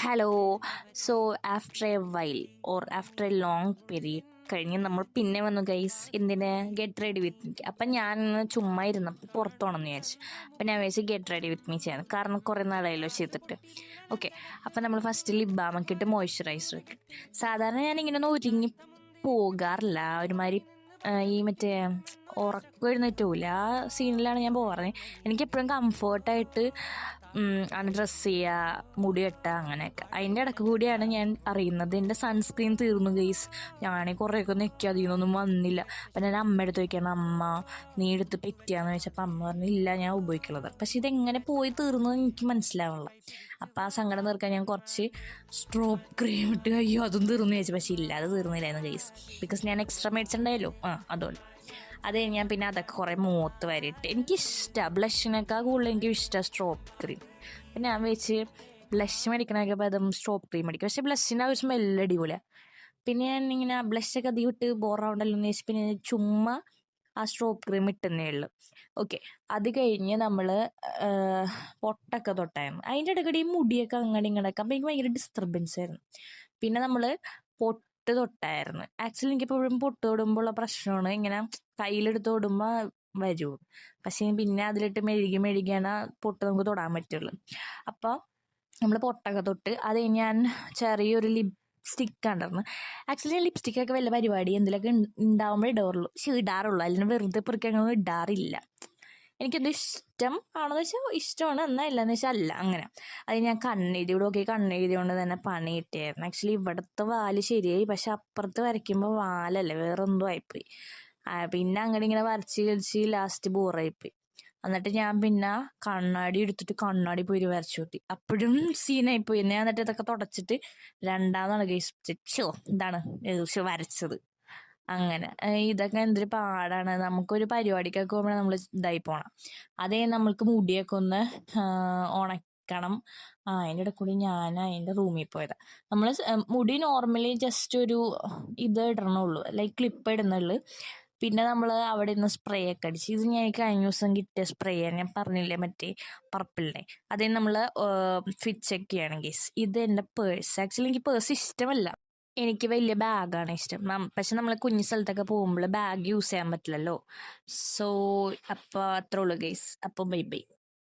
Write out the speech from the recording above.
Hello. So after A while or after A long period കഴിഞ്ഞ് നമ്മൾ പിന്നെ വന്നു ഗൈസ്. എന്തിന്? Get ready with me. അപ്പം ഞാൻ ചുമ്മാ ഇരുന്നപ്പോൾ പുറത്തു പോകണമെന്ന് വിചാരിച്ചു. അപ്പം ഞാൻ വിചാരിച്ചു ഗെറ്റ് റെഡി വിത്ത് മീ ചെയ്യാൻ, കാരണം കുറേ നാളായല്ലോ ചെയ്തിട്ട്. ഓക്കെ, അപ്പം നമ്മൾ ഫസ്റ്റ് ലിപ് ബാമൊക്കെ ഇട്ട് മോയ്സ്ചറൈസർ ഇട്ട്. സാധാരണ ഞാനിങ്ങനെ ഒന്ന് ഒരുങ്ങി പോകാറില്ല, ഒരുമാതിരി ഈ മറ്റേ ഉറക്കം എഴുന്നേറ്റ് പോവില്ല, ആ സീനിലാണ് ഞാൻ പോകാറ്. എനിക്കെപ്പോഴും കംഫേർട്ടായിട്ട് ആണ് ഡ്രസ്സ് ചെയ്യുക, മുടി കെട്ടുക, അങ്ങനെയൊക്കെ. അതിൻ്റെ ഇടയ്ക്ക് കൂടിയാണ് ഞാൻ അറിയുന്നത് എൻ്റെ സൺസ്ക്രീൻ തീർന്നു ഗൈസ്. ഞാനീ കുറേയൊക്കെ നെക്കി, അതിൽ നിന്നൊന്നും വന്നില്ല. അപ്പം ഞാൻ അമ്മ എടുത്ത് വയ്ക്കണം, അമ്മ നീ എടുത്ത് പെറ്റിയാന്ന് ചോദിച്ചപ്പോൾ അമ്മ പറഞ്ഞു ഇല്ല, ഞാൻ ഉപയോഗിക്കുള്ളത്. പക്ഷെ ഇതെങ്ങനെ പോയി തീർന്നു എനിക്ക് മനസ്സിലാവണില്ല. അപ്പം ആ സങ്കടം തീർക്കാൻ ഞാൻ കുറച്ച് സ്ട്രോപ്പ് ക്രീം ഇട്ട്, അയ്യോ അതും തീർന്നു ചോദിച്ചു. പക്ഷെ ഇല്ല, അത് തീർന്നില്ലായിരുന്നു ഗൈസ്, ബിക്കോസ് ഞാൻ എക്സ്ട്രാ മേടിച്ചിട്ടുണ്ടായല്ലോ. അതുകൊണ്ട് അത് ഞാൻ പിന്നെ അതൊക്കെ കുറേ മുഖത്ത് വരിയിട്ട്. എനിക്കിഷ്ടമാണ് ബ്ലഷിനേക്കാൾ കൂടുതൽ എനിക്ക് ഇഷ്ടമാണ് സ്ട്രോപ്പ് ക്രീം. പിന്നെ ഞാൻ വെച്ച് ബ്ലഷ് മേടിക്കണമൊക്കെ ഭേദം സ്ട്രോപ്പ് ക്രീം മേടിക്കും. പക്ഷേ ബ്ലഷിൻ്റെ ആ ഒരു സ്മെല്ല് അടിപൊളിയാണ്. പിന്നെ ഞാൻ ഇങ്ങനെ ബ്ലഷൊക്കെ അധികം ഇട്ട് ബോറാവണ്ടല്ലോ എന്ന് വെച്ച് പിന്നെ ചുമ്മാ ആ സ്ട്രോപ്പ് ക്രീം ഇട്ടുന്നേ ഉള്ളൂ. ഓക്കെ, അത് കഴിഞ്ഞ് നമ്മൾ പൊട്ടൊക്കെ തൊട്ടായിരുന്നു. അതിൻ്റെ ഇടയ്ക്കിടെ ഈ മുടിയൊക്കെ അങ്ങനെ ഇങ്ങനെയൊക്കെ. അപ്പോൾ എനിക്ക് ഭയങ്കര ഡിസ്റ്റർബൻസ് ആയിരുന്നു. പിന്നെ നമ്മൾ പൊട്ട് തൊട്ടായിരുന്നു. ആക്ച്വലി എനിക്കിപ്പോഴും പൊട്ട് തൊടുമ്പോഴുള്ള പ്രശ്നമാണ് ഇങ്ങനെ കയ്യിലെടുത്ത് തൊടുമ്പോൾ വരൂ. പക്ഷേ പിന്നെ അതിലിട്ട് മെഴുകിയാണ് പൊട്ട് നമുക്ക് തൊടാൻ പറ്റുള്ളൂ. അപ്പോൾ നമ്മൾ പൊട്ടൊക്കെ തൊട്ട് അത് ഞാൻ ചെറിയൊരു ലിപ്സ്റ്റിക്ക് കണ്ടിരുന്നു. ആക്ച്വലി ഞാൻ ലിപ്സ്റ്റിക്കൊക്കെ വല്ല പരിപാടി എന്തെങ്കിലുമൊക്കെ ഉണ്ടാകുമ്പോൾ ഇടാറുള്ളൂ, അല്ലെങ്കിൽ വെറുതെ പെറുക്കി ഇടാറില്ല. എനിക്കെന്തോ ഇഷ്ടം ആണെന്ന് വെച്ചാൽ ഇഷ്ടമാണ്, എന്നാൽ ഇല്ലയെന്ന് വെച്ചാൽ അല്ല, അങ്ങനെ. അത് ഞാൻ കണ്ണെഴുതിയോട് നോക്കി, കണ്ണെഴുതിയോണ്ട് തന്നെ പണി കിട്ടിയായിരുന്നു. ആക്ച്വലി ഇവിടുത്തെ വാല് ശരിയായി, പക്ഷെ അപ്പുറത്ത് വരയ്ക്കുമ്പോൾ വാലല്ലേ വേറെ എന്തോ ആയിപ്പോയി. പിന്നെ അങ്ങനെ ഇങ്ങനെ വരച്ച് കളിച്ച് ലാസ്റ്റ് ബോറായിപ്പോയി. എന്നിട്ട് ഞാൻ പിന്നെ കണ്ണാടി എടുത്തിട്ട് കണ്ണാടി പോയി വരച്ചു കൂട്ടി. അപ്പോഴും സീനായിപ്പോയി. ഞാൻ എന്നിട്ട് ഇതൊക്കെ തുടച്ചിട്ട് രണ്ടാമതാണ് ഇതാണ് വരച്ചത്. അങ്ങനെ ഇതൊക്കെ എന്തൊരു പാടാണ്. നമുക്കൊരു പരിപാടിക്കൊക്കെ പോകുമ്പോൾ നമ്മൾ ഇതായി പോകണം. അതേ നമ്മൾക്ക് മുടിയൊക്കെ ഒന്ന് ഉണക്കണം. അതിൻ്റെ ഇടയിൽ കൂടി ഞാൻ അതിൻ്റെ റൂമിൽ പോയതാണ്. നമ്മൾ മുടി നോർമലി ജസ്റ്റ് ഒരു ഇത് ഇടണുള്ളൂ, ലൈക്ക് ക്ലിപ്പ് ഇടുന്നുള്ളൂ. പിന്നെ നമ്മൾ അവിടെ നിന്ന് സ്പ്രേ ഒക്കെ അടിച്ച്, ഇത് ഞാൻ കഴിഞ്ഞ ദിവസം കിട്ടിയ സ്പ്രേ ഞാൻ പറഞ്ഞില്ലേ, മറ്റേ പർപ്പിളിൻ്റെ. അതേ നമ്മൾ ഫിറ്റ് ചെക്ക് ചെയ്യുകയാണെങ്കിൽ ഇത് എൻ്റെ പേഴ്സ്. ആക്ച്വലി എനിക്ക് പേഴ്സ് ഇഷ്ടമല്ല, എനിക്ക് വലിയ ബാഗാണ് ഇഷ്ടം. പക്ഷെ നമ്മൾ കുഞ്ഞു സ്ഥലത്തൊക്കെ പോകുമ്പോൾ ബാഗ് യൂസ് ചെയ്യാൻ പറ്റില്ലല്ലോ. സോ അപ്പോൾ അത്രേ ഉള്ളൂ ഗൈസ്. അപ്പോൾ ബൈ ബൈ.